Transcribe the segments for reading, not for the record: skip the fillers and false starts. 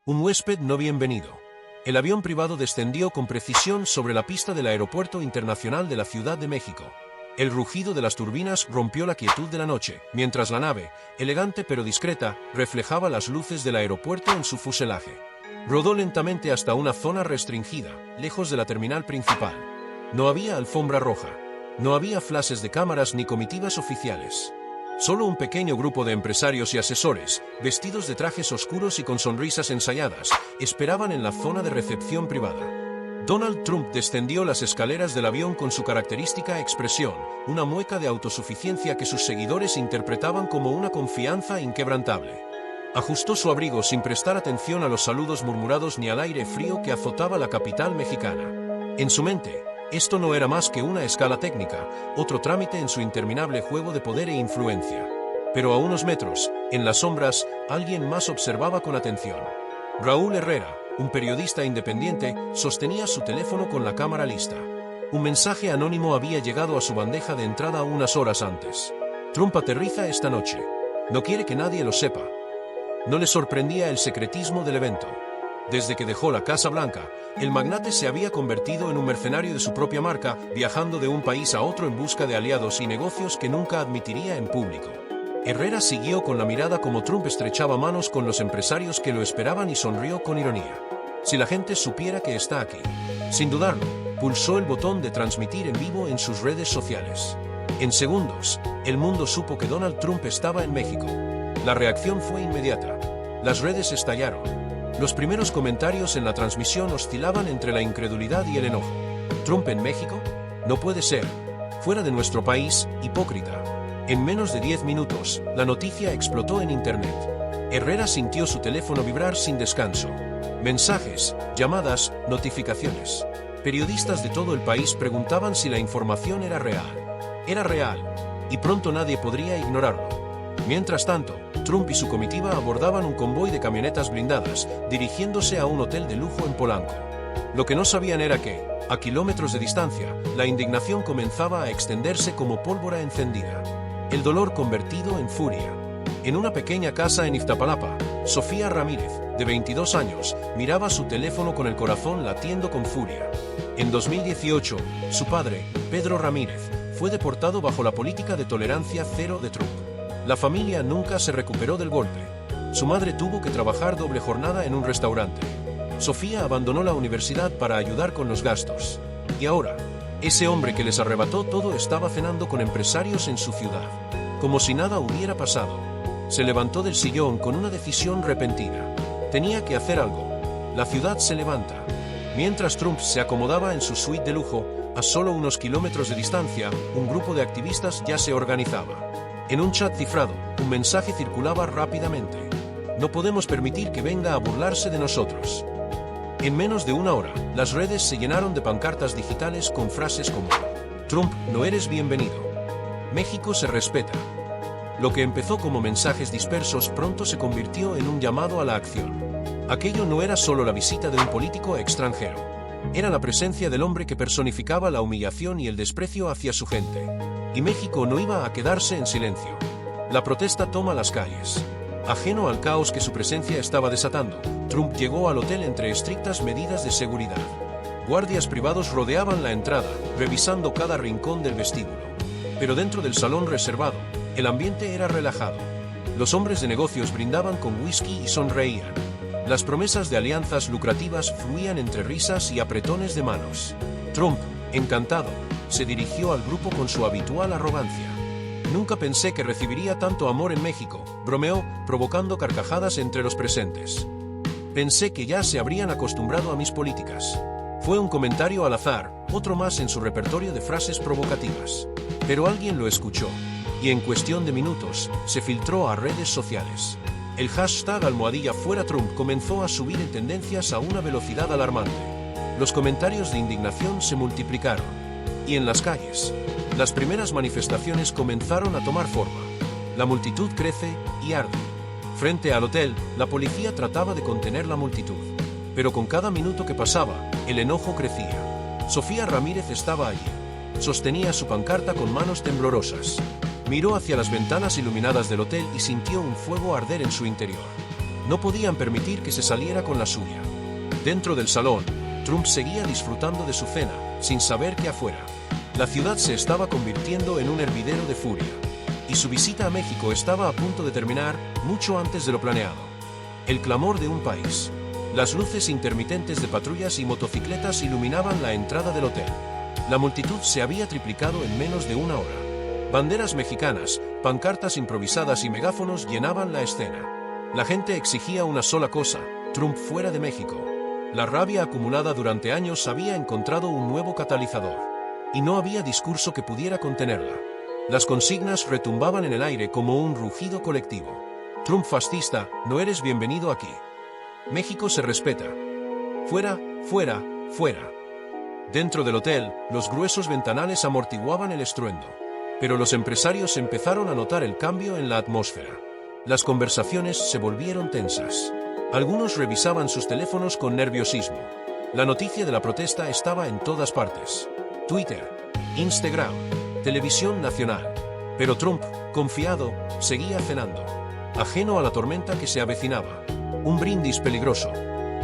Un huésped no bienvenido. El avión privado descendió con precisión sobre la pista del Aeropuerto Internacional de la Ciudad de México. El rugido de las turbinas rompió la quietud de la noche, mientras la nave, elegante pero discreta, reflejaba las luces del aeropuerto en su fuselaje. Rodó lentamente hasta una zona restringida, lejos de la terminal principal. No había alfombra roja. No había flashes de cámaras ni comitivas oficiales. Solo un pequeño grupo de empresarios y asesores, vestidos de trajes oscuros y con sonrisas ensayadas, esperaban en la zona de recepción privada. Donald Trump descendió las escaleras del avión con su característica expresión, una mueca de autosuficiencia que sus seguidores interpretaban como una confianza inquebrantable. Ajustó su abrigo sin prestar atención a los saludos murmurados ni al aire frío que azotaba la capital mexicana. En su mente, esto no era más que una escala técnica, otro trámite en su interminable juego de poder e influencia. Pero a unos metros, en las sombras, alguien más observaba con atención. Raúl Herrera, un periodista independiente, sostenía su teléfono con la cámara lista. Un mensaje anónimo había llegado a su bandeja de entrada unas horas antes. Trump aterriza esta noche. No quiere que nadie lo sepa. No le sorprendía el secretismo del evento. Desde que dejó la Casa Blanca, el magnate se había convertido en un mercenario de su propia marca, viajando de un país a otro en busca de aliados y negocios que nunca admitiría en público. Herrera siguió con la mirada como Trump estrechaba manos con los empresarios que lo esperaban y sonrió con ironía. Si la gente supiera que está aquí. Sin dudarlo, pulsó el botón de transmitir en vivo en sus redes sociales. En segundos, el mundo supo que Donald Trump estaba en México. La reacción fue inmediata. Las redes estallaron. Los primeros comentarios en la transmisión oscilaban entre la incredulidad y el enojo. ¿Trump en México? No puede ser. Fuera de nuestro país, hipócrita. En menos de 10 minutos, la noticia explotó en Internet. Herrera sintió su teléfono vibrar sin descanso. Mensajes, llamadas, notificaciones. Periodistas de todo el país preguntaban si la información era real. Era real, y pronto nadie podría ignorarlo. Mientras tanto, Trump y su comitiva abordaban un convoy de camionetas blindadas, dirigiéndose a un hotel de lujo en Polanco. Lo que no sabían era que, a kilómetros de distancia, la indignación comenzaba a extenderse como pólvora encendida. El dolor convertido en furia. En una pequeña casa en Iztapalapa, Sofía Ramírez, de 22 años, miraba su teléfono con el corazón latiendo con furia. En 2018, su padre, Pedro Ramírez, fue deportado bajo la política de tolerancia cero de Trump. La familia nunca se recuperó del golpe. Su madre tuvo que trabajar doble jornada en un restaurante. Sofía abandonó la universidad para ayudar con los gastos. Y ahora, ese hombre que les arrebató todo estaba cenando con empresarios en su ciudad. Como si nada hubiera pasado. Se levantó del sillón con una decisión repentina. Tenía que hacer algo. La ciudad se levanta. Mientras Trump se acomodaba en su suite de lujo, a solo unos kilómetros de distancia, un grupo de activistas ya se organizaba. En un chat cifrado, un mensaje circulaba rápidamente. No podemos permitir que venga a burlarse de nosotros. En menos de una hora, las redes se llenaron de pancartas digitales con frases como Trump, no eres bienvenido. México se respeta. Lo que empezó como mensajes dispersos pronto se convirtió en un llamado a la acción. Aquello no era solo la visita de un político extranjero. Era la presencia del hombre que personificaba la humillación y el desprecio hacia su gente. Y México no iba a quedarse en silencio. La protesta toma las calles. Ajeno al caos que su presencia estaba desatando, Trump llegó al hotel entre estrictas medidas de seguridad. Guardias privados rodeaban la entrada, revisando cada rincón del vestíbulo. Pero dentro del salón reservado, el ambiente era relajado. Los hombres de negocios brindaban con whisky y sonreían. Las promesas de alianzas lucrativas fluían entre risas y apretones de manos. Trump, encantado, se dirigió al grupo con su habitual arrogancia. Nunca pensé que recibiría tanto amor en México, bromeó, provocando carcajadas entre los presentes. Pensé que ya se habrían acostumbrado a mis políticas. Fue un comentario al azar, otro más en su repertorio de frases provocativas. Pero alguien lo escuchó, y en cuestión de minutos, se filtró a redes sociales. El hashtag #FueraTrump comenzó a subir en tendencias a una velocidad alarmante. Los comentarios de indignación se multiplicaron. Y en las calles, las primeras manifestaciones comenzaron a tomar forma. La multitud crece y arde. Frente al hotel, la policía trataba de contener la multitud. Pero con cada minuto que pasaba, el enojo crecía. Sofía Ramírez estaba allí. Sostenía su pancarta con manos temblorosas. Miró hacia las ventanas iluminadas del hotel y sintió un fuego arder en su interior. No podían permitir que se saliera con la suya. Dentro del salón, Trump seguía disfrutando de su cena, sin saber que afuera la ciudad se estaba convirtiendo en un hervidero de furia. Y su visita a México estaba a punto de terminar mucho antes de lo planeado. El clamor de un país. Las luces intermitentes de patrullas y motocicletas iluminaban la entrada del hotel. La multitud se había triplicado en menos de una hora. Banderas mexicanas, pancartas improvisadas y megáfonos llenaban la escena. La gente exigía una sola cosa: Trump fuera de México. La rabia acumulada durante años había encontrado un nuevo catalizador. Y no había discurso que pudiera contenerla. Las consignas retumbaban en el aire como un rugido colectivo. Trump fascista, no eres bienvenido aquí. México se respeta. Fuera, fuera, fuera. Dentro del hotel, los gruesos ventanales amortiguaban el estruendo. Pero los empresarios empezaron a notar el cambio en la atmósfera. Las conversaciones se volvieron tensas. Algunos revisaban sus teléfonos con nerviosismo. La noticia de la protesta estaba en todas partes. Twitter, Instagram, televisión nacional. Pero Trump, confiado, seguía cenando. Ajeno a la tormenta que se avecinaba. Un brindis peligroso.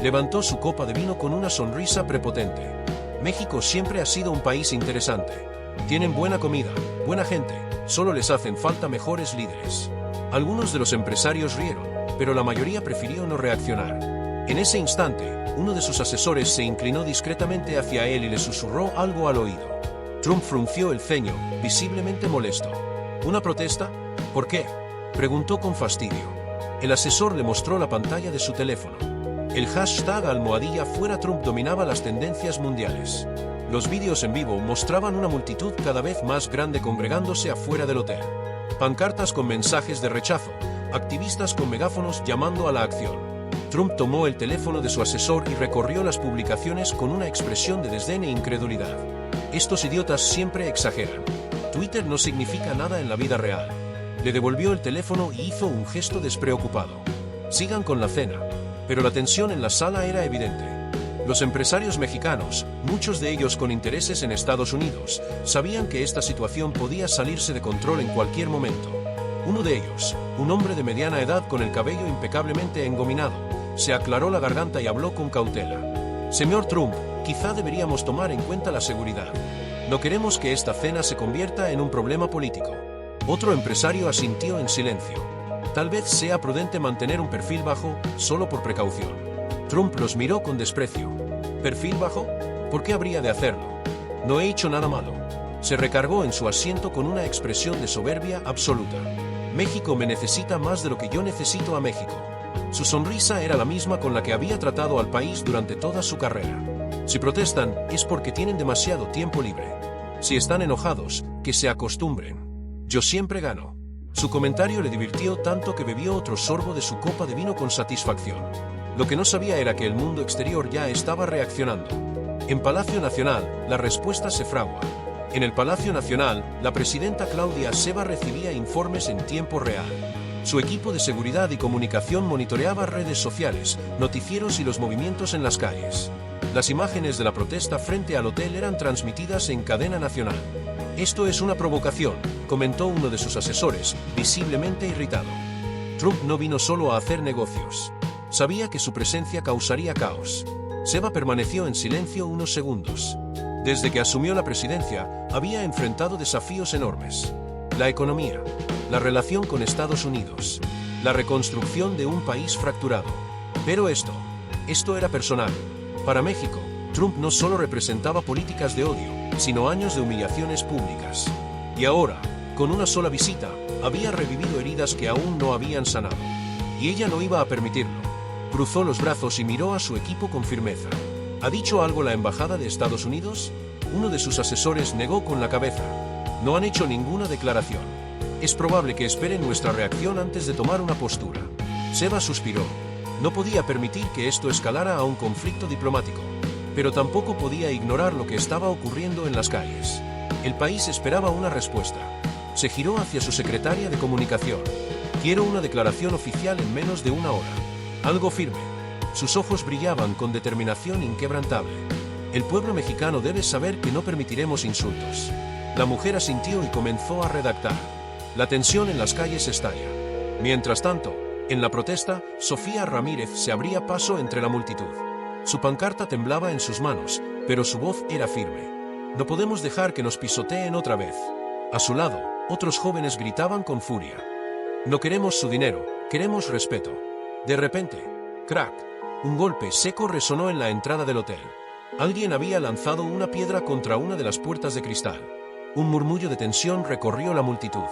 Levantó su copa de vino con una sonrisa prepotente. México siempre ha sido un país interesante. Tienen buena comida, buena gente, solo les hacen falta mejores líderes. Algunos de los empresarios rieron, pero la mayoría prefirió no reaccionar. En ese instante, uno de sus asesores se inclinó discretamente hacia él y le susurró algo al oído. Trump frunció el ceño, visiblemente molesto. ¿Una protesta? ¿Por qué?, preguntó con fastidio. El asesor le mostró la pantalla de su teléfono. El hashtag #fuera Trump dominaba las tendencias mundiales. Los vídeos en vivo mostraban una multitud cada vez más grande congregándose afuera del hotel. Pancartas con mensajes de rechazo, activistas con megáfonos llamando a la acción. Trump tomó el teléfono de su asesor y recorrió las publicaciones con una expresión de desdén e incredulidad. Estos idiotas siempre exageran. Twitter no significa nada en la vida real. Le devolvió el teléfono y hizo un gesto despreocupado. Sigan con la cena. Pero la tensión en la sala era evidente. Los empresarios mexicanos, muchos de ellos con intereses en Estados Unidos, sabían que esta situación podía salirse de control en cualquier momento. Uno de ellos, un hombre de mediana edad con el cabello impecablemente engominado, se aclaró la garganta y habló con cautela. Señor Trump, quizá deberíamos tomar en cuenta la seguridad. No queremos que esta cena se convierta en un problema político. Otro empresario asintió en silencio. Tal vez sea prudente mantener un perfil bajo, solo por precaución. Trump los miró con desprecio. ¿Perfil bajo? ¿Por qué habría de hacerlo? No he hecho nada malo. Se recargó en su asiento con una expresión de soberbia absoluta. México me necesita más de lo que yo necesito a México. Su sonrisa era la misma con la que había tratado al país durante toda su carrera. Si protestan, es porque tienen demasiado tiempo libre. Si están enojados, que se acostumbren. Yo siempre gano. Su comentario le divirtió tanto que bebió otro sorbo de su copa de vino con satisfacción. Lo que no sabía era que el mundo exterior ya estaba reaccionando. En Palacio Nacional, la respuesta se fragua. En el Palacio Nacional, la presidenta Claudia Sheinbaum recibía informes en tiempo real. Su equipo de seguridad y comunicación monitoreaba redes sociales, noticieros y los movimientos en las calles. Las imágenes de la protesta frente al hotel eran transmitidas en cadena nacional. Esto es una provocación, comentó uno de sus asesores, visiblemente irritado. Trump no vino solo a hacer negocios. Sabía que su presencia causaría caos. Sheinbaum permaneció en silencio unos segundos. Desde que asumió la presidencia, había enfrentado desafíos enormes. La economía, la relación con Estados Unidos, la reconstrucción de un país fracturado. Pero esto era personal. Para México, Trump no solo representaba políticas de odio, sino años de humillaciones públicas. Y ahora, con una sola visita, había revivido heridas que aún no habían sanado. Y ella no iba a permitirlo. Cruzó los brazos y miró a su equipo con firmeza. ¿Ha dicho algo la embajada de Estados Unidos? Uno de sus asesores negó con la cabeza. No han hecho ninguna declaración. Es probable que esperen nuestra reacción antes de tomar una postura. Sheinbaum suspiró. No podía permitir que esto escalara a un conflicto diplomático. Pero tampoco podía ignorar lo que estaba ocurriendo en las calles. El país esperaba una respuesta. Se giró hacia su secretaria de comunicación. Quiero una declaración oficial en menos de una hora. Algo firme. Sus ojos brillaban con determinación inquebrantable. El pueblo mexicano debe saber que no permitiremos insultos. La mujer asintió y comenzó a redactar. La tensión en las calles estalla. Mientras tanto, En la protesta, Sofía Ramírez se abría paso entre la multitud. Su pancarta temblaba en sus manos, pero su voz era firme. No podemos dejar que nos pisoteen otra vez. A su lado, otros jóvenes gritaban con furia. No queremos su dinero, queremos respeto. De repente, crack, un golpe seco resonó en la entrada del hotel. Alguien había lanzado una piedra contra una de las puertas de cristal. Un murmullo de tensión recorrió la multitud.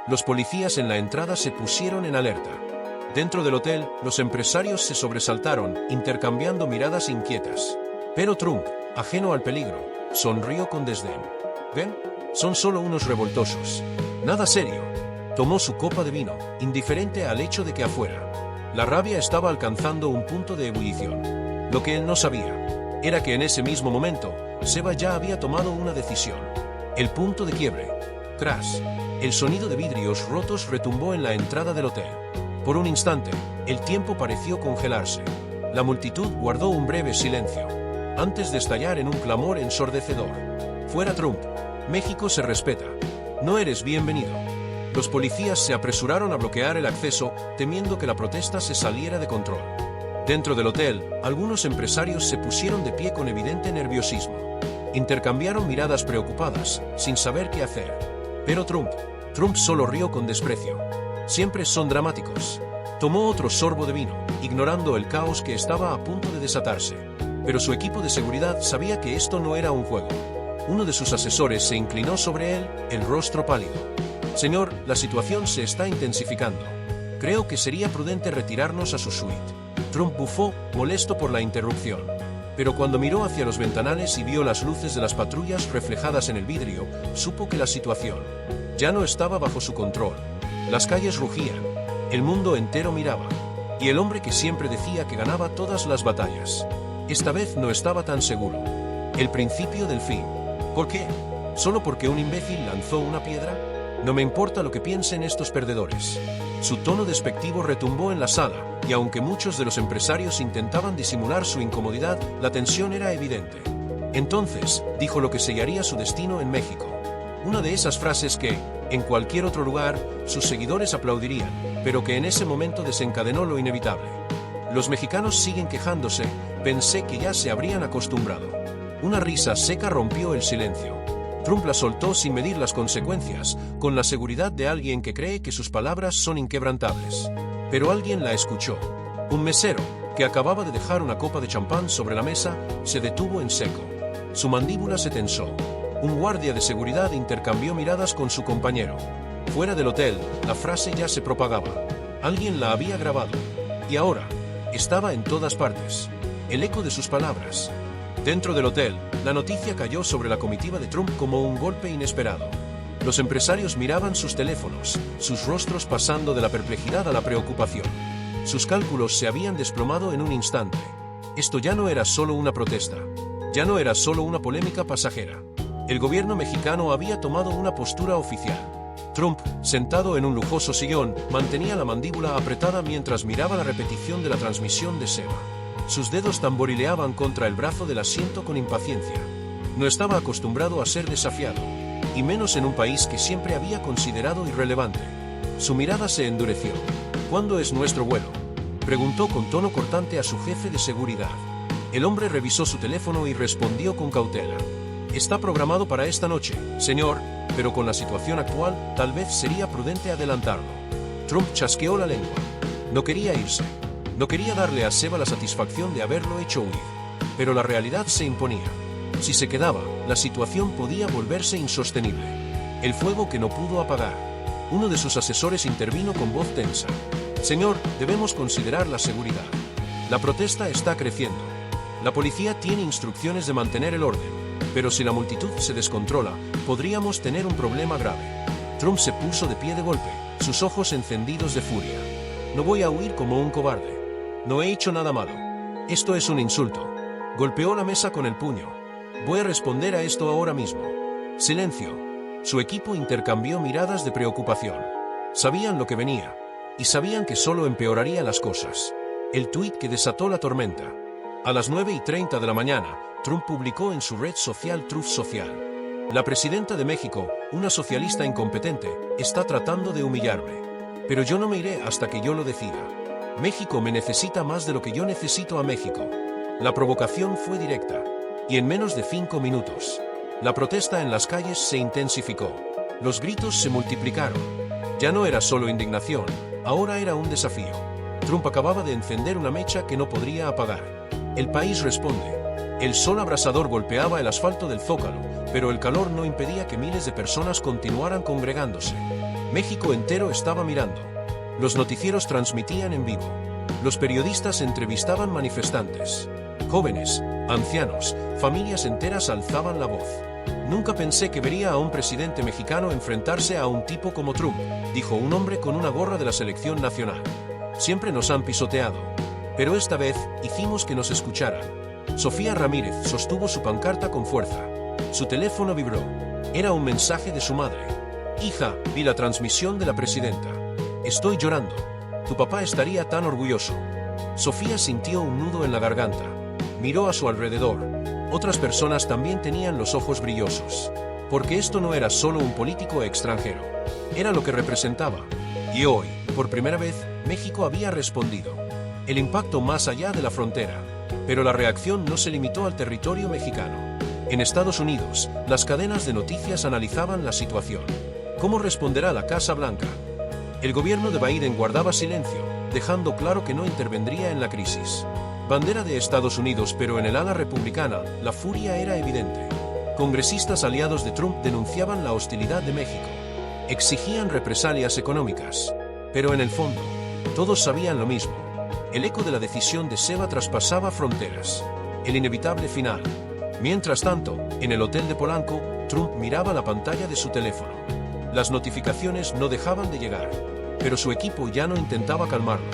Los policías en la entrada se pusieron en alerta. Dentro del hotel, los empresarios se sobresaltaron, intercambiando miradas inquietas. Pero Trump, ajeno al peligro, sonrió con desdén. ¿Ven? Son solo unos revoltosos. Nada serio. Tomó su copa de vino, indiferente al hecho de que afuera. La rabia estaba alcanzando un punto de ebullición. Lo que él no sabía era que en ese mismo momento, Seba ya había tomado una decisión. El punto de quiebre. Crash. El sonido de vidrios rotos retumbó en la entrada del hotel. Por un instante, el tiempo pareció congelarse. La multitud guardó un breve silencio, antes de estallar en un clamor ensordecedor. Fuera Trump. México se respeta. No eres bienvenido. Los policías se apresuraron a bloquear el acceso, temiendo que la protesta se saliera de control. Dentro del hotel, algunos empresarios se pusieron de pie con evidente nerviosismo. Intercambiaron miradas preocupadas, sin saber qué hacer. Pero Trump solo rió con desprecio. Siempre son dramáticos. Tomó otro sorbo de vino, ignorando el caos que estaba a punto de desatarse. Pero su equipo de seguridad sabía que esto no era un juego. Uno de sus asesores se inclinó sobre él, el rostro pálido. Señor, la situación se está intensificando. Creo que sería prudente retirarnos a su suite. Trump bufó, molesto por la interrupción. Pero cuando miró hacia los ventanales y vio las luces de las patrullas reflejadas en el vidrio, supo que la situación ya no estaba bajo su control. Las calles rugían, el mundo entero miraba, y el hombre que siempre decía que ganaba todas las batallas, esta vez no estaba tan seguro. El principio del fin. ¿Por qué? ¿Solo porque un imbécil lanzó una piedra? No me importa lo que piensen estos perdedores. Su tono despectivo retumbó en la sala, y aunque muchos de los empresarios intentaban disimular su incomodidad, la tensión era evidente. Entonces, dijo lo que sellaría su destino en México. Una de esas frases que, en cualquier otro lugar, sus seguidores aplaudirían, pero que en ese momento desencadenó lo inevitable. Los mexicanos siguen quejándose, pensé que ya se habrían acostumbrado. Una risa seca rompió el silencio. Trump la soltó sin medir las consecuencias, con la seguridad de alguien que cree que sus palabras son inquebrantables. Pero alguien la escuchó. Un mesero, que acababa de dejar una copa de champán sobre la mesa, se detuvo en seco. Su mandíbula se tensó. Un guardia de seguridad intercambió miradas con su compañero. Fuera del hotel, la frase ya se propagaba. Alguien la había grabado. Y ahora, estaba en todas partes. El eco de sus palabras. Dentro del hotel, la noticia cayó sobre la comitiva de Trump como un golpe inesperado. Los empresarios miraban sus teléfonos, sus rostros pasando de la perplejidad a la preocupación. Sus cálculos se habían desplomado en un instante. Esto ya no era solo una protesta. Ya no era solo una polémica pasajera. El gobierno mexicano había tomado una postura oficial. Trump, sentado en un lujoso sillón, mantenía la mandíbula apretada mientras miraba la repetición de la transmisión de Seba. Sus dedos tamborileaban contra el brazo del asiento con impaciencia. No estaba acostumbrado a ser desafiado, y menos en un país que siempre había considerado irrelevante. Su mirada se endureció. ¿Cuándo es nuestro vuelo?, preguntó con tono cortante a su jefe de seguridad. El hombre revisó su teléfono y respondió con cautela. Está programado para esta noche, señor, pero con la situación actual, tal vez sería prudente adelantarlo. Trump chasqueó la lengua. No quería irse. No quería darle a Seba la satisfacción de haberlo hecho huir. Pero la realidad se imponía. Si se quedaba, la situación podía volverse insostenible. El fuego que no pudo apagar. Uno de sus asesores intervino con voz tensa. Señor, debemos considerar la seguridad. La protesta está creciendo. La policía tiene instrucciones de mantener el orden, pero si la multitud se descontrola, podríamos tener un problema grave. Trump se puso de pie de golpe, sus ojos encendidos de furia. No voy a huir como un cobarde. No he hecho nada malo. Esto es un insulto. Golpeó la mesa con el puño. Voy a responder a esto ahora mismo. Silencio. Su equipo intercambió miradas de preocupación. Sabían lo que venía. Y sabían que solo empeoraría las cosas. El tuit que desató la tormenta. A las 9:30 de la mañana, Trump publicó en su red social Truth Social. La presidenta de México, una socialista incompetente, está tratando de humillarme. Pero yo no me iré hasta que yo lo decida. México me necesita más de lo que yo necesito a México. La provocación fue directa. Y en menos de 5 minutos, la protesta en las calles se intensificó. Los gritos se multiplicaron. Ya no era solo indignación, ahora era un desafío. Trump acababa de encender una mecha que no podría apagar. El país responde. El sol abrasador golpeaba el asfalto del Zócalo, pero el calor no impedía que miles de personas continuaran congregándose. México entero estaba mirando. Los noticieros transmitían en vivo. Los periodistas entrevistaban manifestantes. Jóvenes, ancianos, familias enteras alzaban la voz. Nunca pensé que vería a un presidente mexicano enfrentarse a un tipo como Trump, dijo un hombre con una gorra de la selección nacional. Siempre nos han pisoteado. Pero esta vez, hicimos que nos escucharan. Sofía Ramírez sostuvo su pancarta con fuerza. Su teléfono vibró. Era un mensaje de su madre. Hija, vi la transmisión de la presidenta. Estoy llorando. Tu papá estaría tan orgulloso. Sofía sintió un nudo en la garganta. Miró a su alrededor. Otras personas también tenían los ojos brillosos. Porque esto no era solo un político extranjero. Era lo que representaba. Y hoy, por primera vez, México había respondido. El impacto más allá de la frontera. Pero la reacción no se limitó al territorio mexicano. En Estados Unidos, las cadenas de noticias analizaban la situación. ¿Cómo responderá la Casa Blanca? El gobierno de Biden guardaba silencio, dejando claro que no intervendría en la crisis. Bandera de Estados Unidos, pero en el ala republicana, la furia era evidente. Congresistas aliados de Trump denunciaban la hostilidad de México. Exigían represalias económicas. Pero en el fondo, todos sabían lo mismo. El eco de la decisión de Ceba traspasaba fronteras. El inevitable final. Mientras tanto, en el hotel de Polanco, Trump miraba la pantalla de su teléfono. Las notificaciones no dejaban de llegar. Pero su equipo ya no intentaba calmarlo.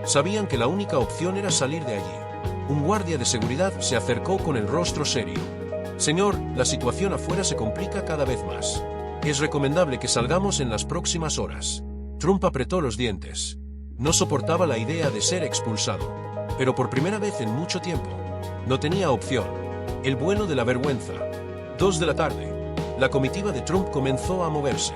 Sabían que la única opción era salir de allí. Un guardia de seguridad se acercó con el rostro serio. Señor, la situación afuera se complica cada vez más. Es recomendable que salgamos en las próximas horas. Trump apretó los dientes. No soportaba la idea de ser expulsado. Pero por primera vez en mucho tiempo, no tenía opción. El vuelo de la vergüenza. 2 de la tarde. La comitiva de Trump comenzó a moverse.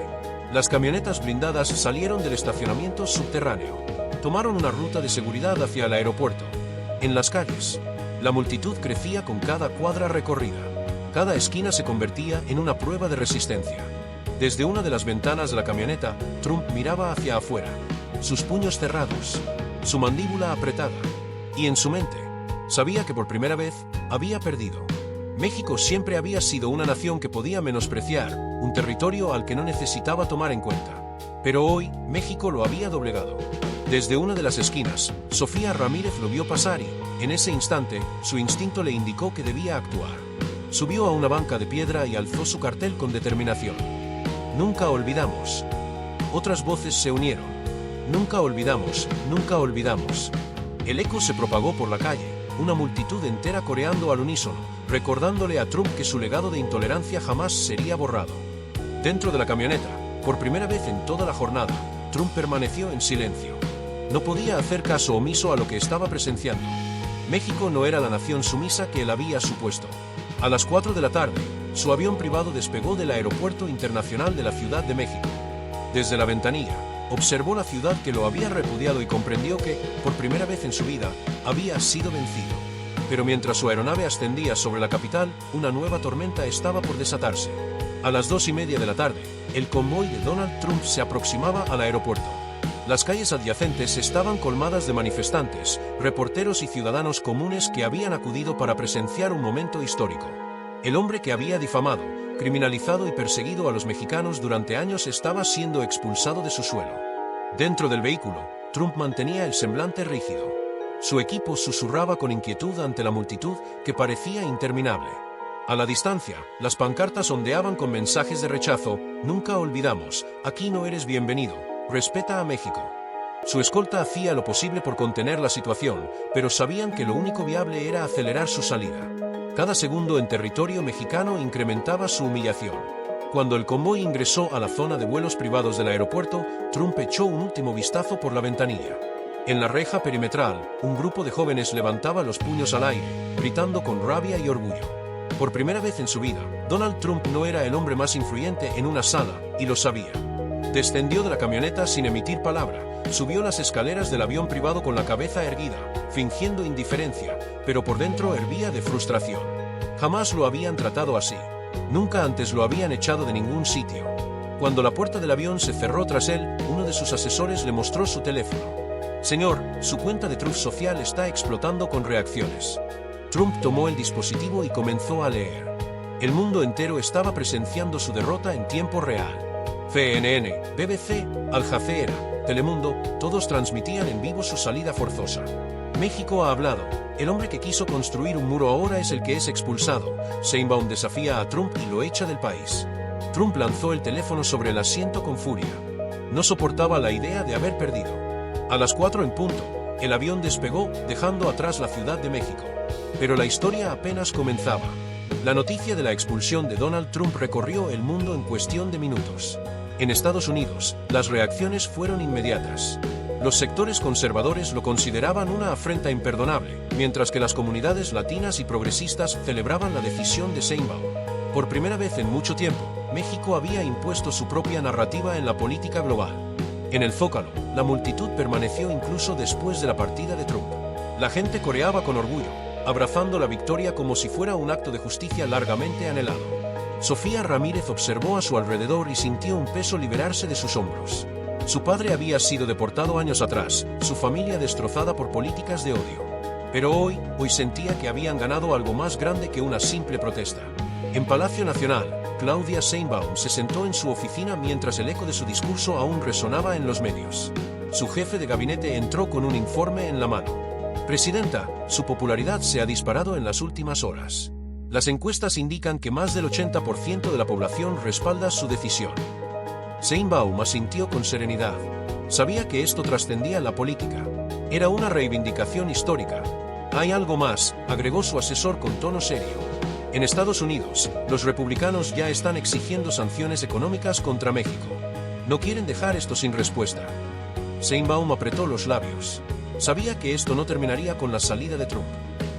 Las camionetas blindadas salieron del estacionamiento subterráneo. Tomaron una ruta de seguridad hacia el aeropuerto. En las calles, la multitud crecía con cada cuadra recorrida. Cada esquina se convertía en una prueba de resistencia. Desde una de las ventanas de la camioneta, Trump miraba hacia afuera. Sus puños cerrados, su mandíbula apretada. Y en su mente, sabía que por primera vez, había perdido. México siempre había sido una nación que podía menospreciar, un territorio al que no necesitaba tomar en cuenta. Pero hoy, México lo había doblegado. Desde una de las esquinas, Sofía Ramírez lo vio pasar y, en ese instante, su instinto le indicó que debía actuar. Subió a una banca de piedra y alzó su cartel con determinación. Nunca olvidamos. Otras voces se unieron. Nunca olvidamos, nunca olvidamos. El eco se propagó por la calle, una multitud entera coreando al unísono, recordándole a Trump que su legado de intolerancia jamás sería borrado. Dentro de la camioneta, por primera vez en toda la jornada, Trump permaneció en silencio. No podía hacer caso omiso a lo que estaba presenciando. México no era la nación sumisa que él había supuesto. A las 4 de la tarde, su avión privado despegó del Aeropuerto Internacional de la Ciudad de México. Desde la ventanilla, observó la ciudad que lo había repudiado y comprendió que, por primera vez en su vida, había sido vencido. Pero mientras su aeronave ascendía sobre la capital, una nueva tormenta estaba por desatarse. A las 2:30 de la tarde, el convoy de Donald Trump se aproximaba al aeropuerto. Las calles adyacentes estaban colmadas de manifestantes, reporteros y ciudadanos comunes que habían acudido para presenciar un momento histórico. El hombre que había difamado, criminalizado y perseguido a los mexicanos durante años estaba siendo expulsado de su suelo. Dentro del vehículo, Trump mantenía el semblante rígido. Su equipo susurraba con inquietud ante la multitud que parecía interminable. A la distancia, las pancartas ondeaban con mensajes de rechazo: nunca olvidamos, aquí no eres bienvenido, respeta a México. Su escolta hacía lo posible por contener la situación, pero sabían que lo único viable era acelerar su salida. Cada segundo en territorio mexicano incrementaba su humillación. Cuando el convoy ingresó a la zona de vuelos privados del aeropuerto, Trump echó un último vistazo por la ventanilla. En la reja perimetral, un grupo de jóvenes levantaba los puños al aire, gritando con rabia y orgullo. Por primera vez en su vida, Donald Trump no era el hombre más influyente en una sala, y lo sabía. Descendió de la camioneta sin emitir palabra, Subió las escaleras del avión privado con la cabeza erguida, fingiendo indiferencia, pero por dentro hervía de frustración. Jamás lo habían tratado así. Nunca antes lo habían echado de ningún sitio. Cuando la puerta del avión se cerró tras él, uno de sus asesores le mostró su teléfono. Señor, su cuenta de Truth Social está explotando con reacciones. Trump tomó el dispositivo y comenzó a leer. El mundo entero estaba presenciando su derrota en tiempo real. CNN, BBC, Al Jazeera, Telemundo, todos transmitían en vivo su salida forzosa. México ha hablado. El hombre que quiso construir un muro ahora es el que es expulsado. Sheinbaum desafía a Trump y lo echa del país. Trump lanzó el teléfono sobre el asiento con furia. No soportaba la idea de haber perdido. A las 4 en punto, el avión despegó, dejando atrás la Ciudad de México. Pero la historia apenas comenzaba. La noticia de la expulsión de Donald Trump recorrió el mundo en cuestión de minutos. En Estados Unidos, las reacciones fueron inmediatas. Los sectores conservadores lo consideraban una afrenta imperdonable, mientras que las comunidades latinas y progresistas celebraban la decisión de Sheinbaum. Por primera vez en mucho tiempo, México había impuesto su propia narrativa en la política global. En el Zócalo, la multitud permaneció incluso después de la partida de Trump. La gente coreaba con orgullo, abrazando la victoria como si fuera un acto de justicia largamente anhelado. Sofía Ramírez observó a su alrededor y sintió un peso liberarse de sus hombros. Su padre había sido deportado años atrás, su familia destrozada por políticas de odio. Pero hoy sentía que habían ganado algo más grande que una simple protesta. En Palacio Nacional, Claudia Sheinbaum se sentó en su oficina mientras el eco de su discurso aún resonaba en los medios. Su jefe de gabinete entró con un informe en la mano. Presidenta, su popularidad se ha disparado en las últimas horas. Las encuestas indican que más del 80% de la población respalda su decisión. Sheinbaum asintió con serenidad. Sabía que esto trascendía la política. Era una reivindicación histórica. Hay algo más, agregó su asesor con tono serio. En Estados Unidos, los republicanos ya están exigiendo sanciones económicas contra México. No quieren dejar esto sin respuesta. Sheinbaum apretó los labios. Sabía que esto no terminaría con la salida de Trump.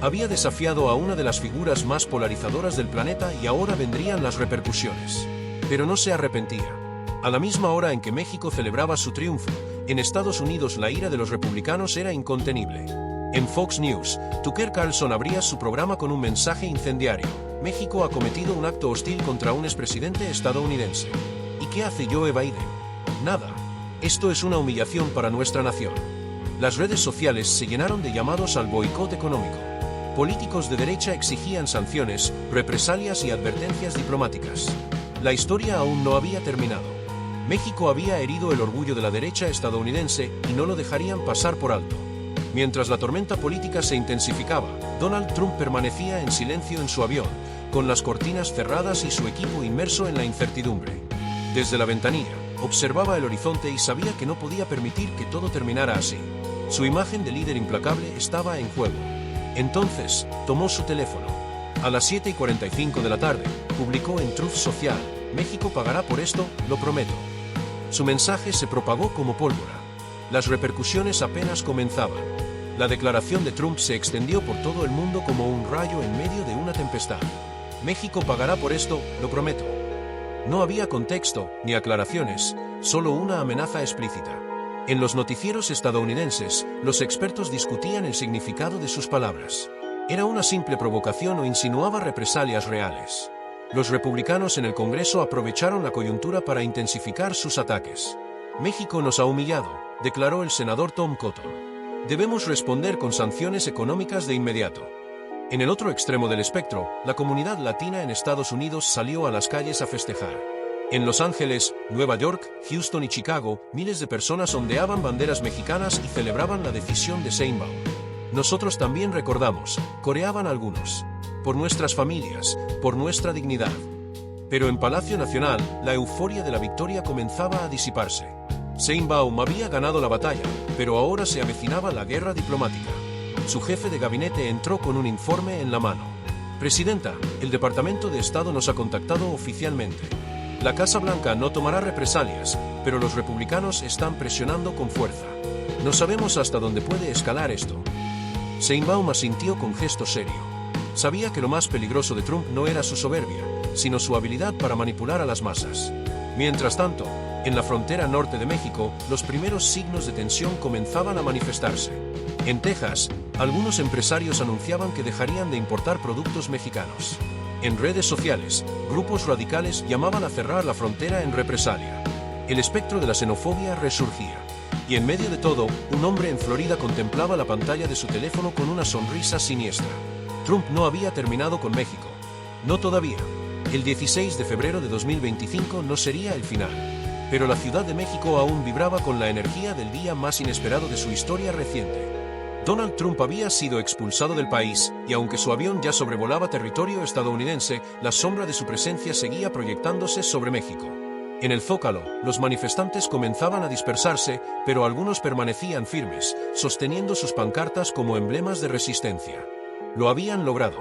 Había desafiado a una de las figuras más polarizadoras del planeta y ahora vendrían las repercusiones. Pero no se arrepentía. A la misma hora en que México celebraba su triunfo, en Estados Unidos la ira de los republicanos era incontenible. En Fox News, Tucker Carlson abría su programa con un mensaje incendiario. México ha cometido un acto hostil contra un expresidente estadounidense. ¿Y qué hace Joe Biden? Nada. Esto es una humillación para nuestra nación. Las redes sociales se llenaron de llamados al boicot económico. Políticos de derecha exigían sanciones, represalias y advertencias diplomáticas. La historia aún no había terminado. México había herido el orgullo de la derecha estadounidense y no lo dejarían pasar por alto. Mientras la tormenta política se intensificaba, Donald Trump permanecía en silencio en su avión, con las cortinas cerradas y su equipo inmerso en la incertidumbre. Desde la ventanilla, observaba el horizonte y sabía que no podía permitir que todo terminara así. Su imagen de líder implacable estaba en juego. Entonces, tomó su teléfono. A las 7:45 de la tarde, publicó en Truth Social: México pagará por esto, lo prometo. Su mensaje se propagó como pólvora. Las repercusiones apenas comenzaban. La declaración de Trump se extendió por todo el mundo como un rayo en medio de una tempestad. México pagará por esto, lo prometo. No había contexto, ni aclaraciones, solo una amenaza explícita. En los noticieros estadounidenses, los expertos discutían el significado de sus palabras. ¿Era una simple provocación o insinuaba represalias reales? Los republicanos en el Congreso aprovecharon la coyuntura para intensificar sus ataques. México nos ha humillado, declaró el senador Tom Cotton. Debemos responder con sanciones económicas de inmediato. En el otro extremo del espectro, la comunidad latina en Estados Unidos salió a las calles a festejar. En Los Ángeles, Nueva York, Houston y Chicago, miles de personas ondeaban banderas mexicanas y celebraban la decisión de Sheinbaum. Nosotros también recordamos, coreaban algunos. Por nuestras familias, por nuestra dignidad. Pero en Palacio Nacional, la euforia de la victoria comenzaba a disiparse. Sheinbaum había ganado la batalla, pero ahora se avecinaba la guerra diplomática. Su jefe de gabinete entró con un informe en la mano. Presidenta, el Departamento de Estado nos ha contactado oficialmente. La Casa Blanca no tomará represalias, pero los republicanos están presionando con fuerza. No sabemos hasta dónde puede escalar esto. Sheinbaum asintió con gesto serio. Sabía que lo más peligroso de Trump no era su soberbia, sino su habilidad para manipular a las masas. Mientras tanto, En la frontera norte de México, los primeros signos de tensión comenzaban a manifestarse. En Texas, algunos empresarios anunciaban que dejarían de importar productos mexicanos. En redes sociales, grupos radicales llamaban a cerrar la frontera en represalia. El espectro de la xenofobia resurgía. Y en medio de todo, un hombre en Florida contemplaba la pantalla de su teléfono con una sonrisa siniestra. Trump no había terminado con México. No todavía. El 16 de febrero de 2025 no sería el final. Pero la Ciudad de México aún vibraba con la energía del día más inesperado de su historia reciente. Donald Trump había sido expulsado del país, y aunque su avión ya sobrevolaba territorio estadounidense, la sombra de su presencia seguía proyectándose sobre México. En el Zócalo, los manifestantes comenzaban a dispersarse, pero algunos permanecían firmes, sosteniendo sus pancartas como emblemas de resistencia. Lo habían logrado.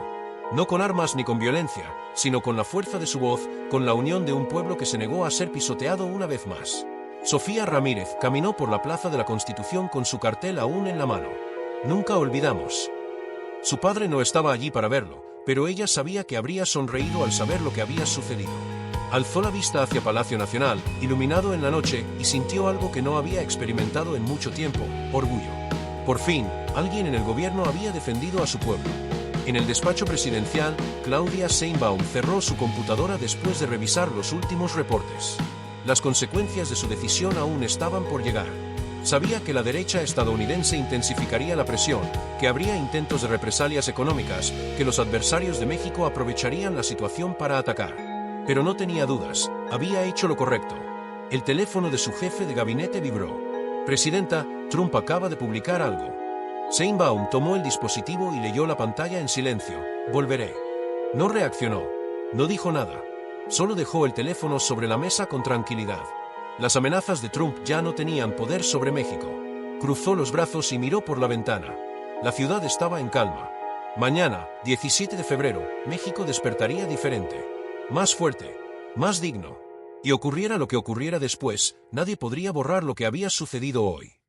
No con armas ni con violencia, sino con la fuerza de su voz, con la unión de un pueblo que se negó a ser pisoteado una vez más. Sofía Ramírez caminó por la Plaza de la Constitución con su cartel aún en la mano. Nunca olvidamos. Su padre no estaba allí para verlo, pero ella sabía que habría sonreído al saber lo que había sucedido. Alzó la vista hacia Palacio Nacional, iluminado en la noche, y sintió algo que no había experimentado en mucho tiempo: orgullo. Por fin, alguien en el gobierno había defendido a su pueblo. En el despacho presidencial, Claudia Sheinbaum cerró su computadora después de revisar los últimos reportes. Las consecuencias de su decisión aún estaban por llegar. Sabía que la derecha estadounidense intensificaría la presión, que habría intentos de represalias económicas, que los adversarios de México aprovecharían la situación para atacar. Pero no tenía dudas, había hecho lo correcto. El teléfono de su jefe de gabinete vibró. Presidenta, Trump acaba de publicar algo. Sheinbaum tomó el dispositivo y leyó la pantalla en silencio. Volveré. No reaccionó. No dijo nada. Solo dejó el teléfono sobre la mesa con tranquilidad. Las amenazas de Trump ya no tenían poder sobre México. Cruzó los brazos y miró por la ventana. La ciudad estaba en calma. Mañana, 17 de febrero, México despertaría diferente. Más fuerte. Más digno. Y ocurriera lo que ocurriera después, nadie podría borrar lo que había sucedido hoy.